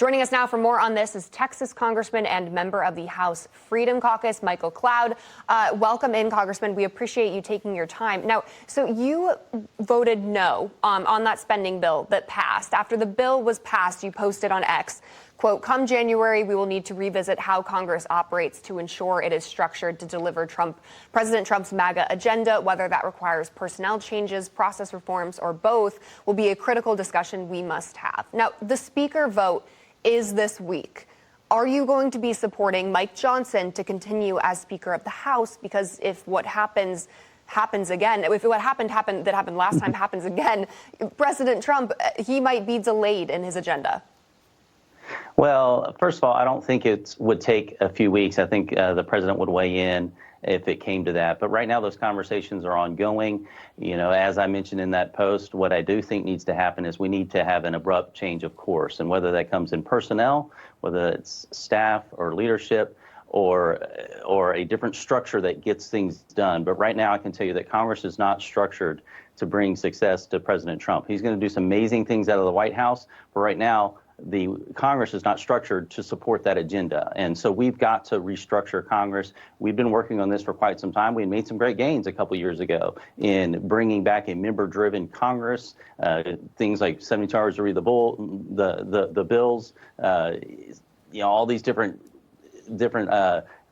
Joining us now for more on this is Texas Congressman and member of the House Freedom Caucus, Michael Cloud. Welcome in, Congressman. We appreciate you taking your time. Now, so you voted no on that spending bill that passed. After the bill was passed, you posted on X, quote, "Come January, we will need to revisit how Congress operates to ensure it is structured to deliver President Trump's MAGA agenda. Whether that requires personnel changes, process reforms, or both will be a critical discussion we must have." Now, the Speaker vote is this week. Are you going to be supporting Mike Johnson to continue as Speaker of the House? Because if what happens again, if what happened last time happens again, President Trump, he might be delayed in his agenda. Well, first of all, I don't think it would take a few weeks. I think the president would weigh in if it came to that. But right now, those conversations are ongoing. You know, as I mentioned in that post, what I do think needs to happen is we need to have an abrupt change of course. And whether that comes in personnel, whether it's staff or leadership, or a different structure that gets things done. But right now, I can tell you that Congress is not structured to bring success to President Trump. He's going to do some amazing things out of the White House, but right now, the Congress is not structured to support that agenda. And so we've got to restructure Congress. We've been working on this for quite some time. We made some great gains a couple years ago in bringing back a member-driven Congress, things like 72 hours to read the bills, all these different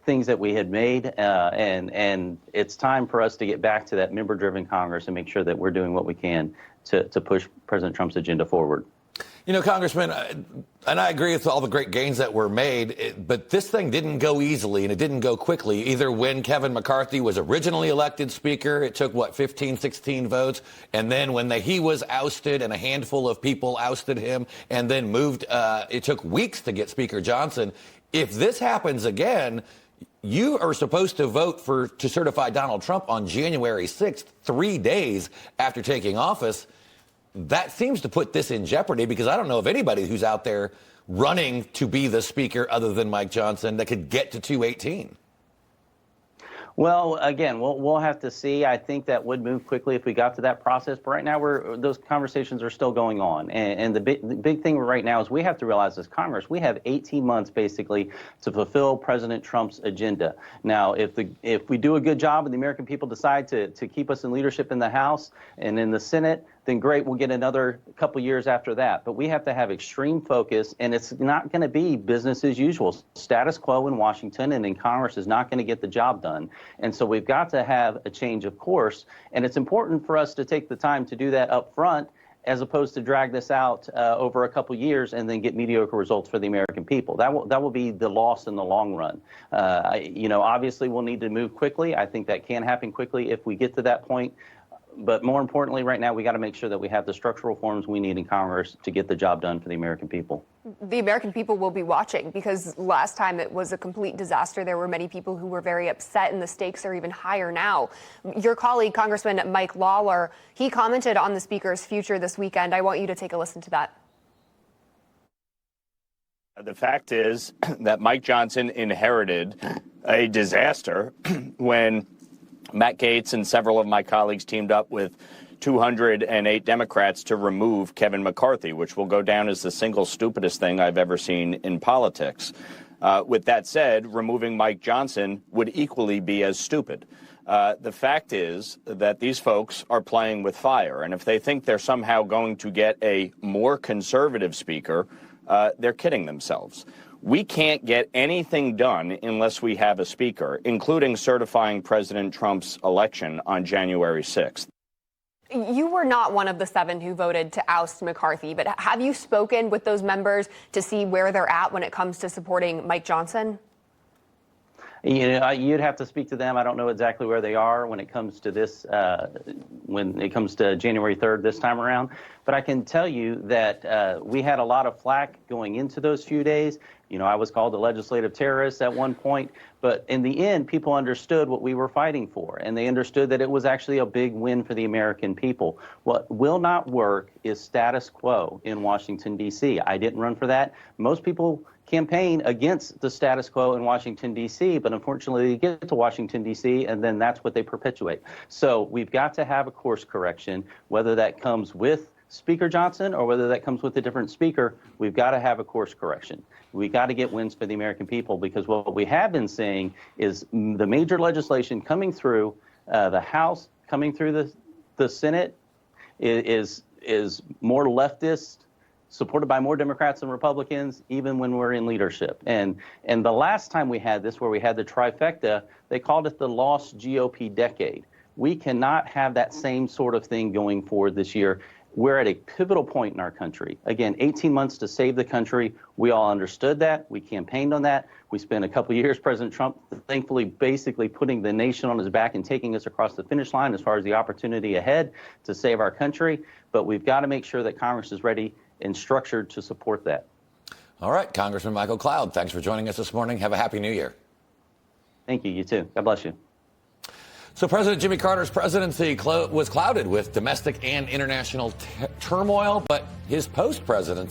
things that we had made, and it's time for us to get back to that member-driven Congress and make sure that we're doing what we can to push President Trump's agenda forward. You know, Congressman, and I agree with all the great gains that were made, but this thing didn't go easily and it didn't go quickly. Either when Kevin McCarthy was originally elected Speaker, it took, 15, 16 votes, and then when he was ousted and a handful of people ousted him and then moved, it took weeks to get Speaker Johnson. If this happens again, you are supposed to vote to certify Donald Trump on January 6th, 3 days after taking office. That seems to put this in jeopardy because I don't know of anybody who's out there running to be the Speaker other than Mike Johnson that could get to 218. Well, again, we'll have to see. I think that would move quickly if we got to that process. But right now, those conversations are still going on. And the big thing right now is we have to realize as Congress, we have 18 months basically to fulfill President Trump's agenda. Now, if we do a good job and the American people decide to keep us in leadership in the House and in the Senate, then great, we'll get another couple years after that. But we have to have extreme focus, and it's not going to be business as usual. Status quo in Washington and in Congress is not going to get the job done. And so we've got to have a change of course. And it's important for us to take the time to do that up front as opposed to drag this out over a couple years and then get mediocre results for the American people. That will be the loss in the long run. Obviously, we'll need to move quickly. I think that can happen quickly if we get to that point. But more importantly, right now, we got to make sure that we have the structural reforms we need in Congress to get the job done for the American people. The American people will be watching because last time it was a complete disaster. There were many people who were very upset, and the stakes are even higher now. Your colleague, Congressman Mike Lawler, he commented on the Speaker's future this weekend. I want you to take a listen to that. The fact is that Mike Johnson inherited a disaster when Matt Gaetz and several of my colleagues teamed up with 208 Democrats to remove Kevin McCarthy, which will go down as the single stupidest thing I've ever seen in politics. With that said, removing Mike Johnson would equally be as stupid. The fact is that these folks are playing with fire, and if they think they're somehow going to get a more conservative speaker, they're kidding themselves. We can't get anything done unless we have a speaker, including certifying President Trump's election on January 6th. You were not one of the 7 who voted to oust McCarthy, but have you spoken with those members to see where they're at when it comes to supporting Mike Johnson? You'd have to speak to them. I don't know exactly where they are when it comes to this, when it comes to January 3rd this time around. But I can tell you that we had a lot of flack going into those few days. I was called a legislative terrorist at one point, but in the end, people understood what we were fighting for, and they understood that it was actually a big win for the American people. What will not work is status quo in Washington, D.C. I didn't run for that. Most people campaign against the status quo in Washington, D.C., but unfortunately they get to Washington, D.C., and then that's what they perpetuate. So we've got to have a course correction, whether that comes with Speaker Johnson or whether that comes with a different speaker, we've got to have a course correction. We got to get wins for the American people, because what we have been seeing is the major legislation coming through the House, coming through the Senate is more leftist, supported by more Democrats and Republicans, even when we're in leadership. And the last time we had this, where we had the trifecta, they called it the lost GOP decade. We cannot have that same sort of thing going forward this year. We're at a pivotal point in our country. Again, 18 months to save the country. We all understood that. We campaigned on that. We spent a couple of years, President Trump, thankfully, basically putting the nation on his back and taking us across the finish line as far as the opportunity ahead to save our country. But we've got to make sure that Congress is ready and structured to support that. All right, Congressman Michael Cloud, thanks for joining us this morning. Have a happy new year. Thank you. You too. God bless you. So President Jimmy Carter's presidency was clouded with domestic and international turmoil, but his post-presidency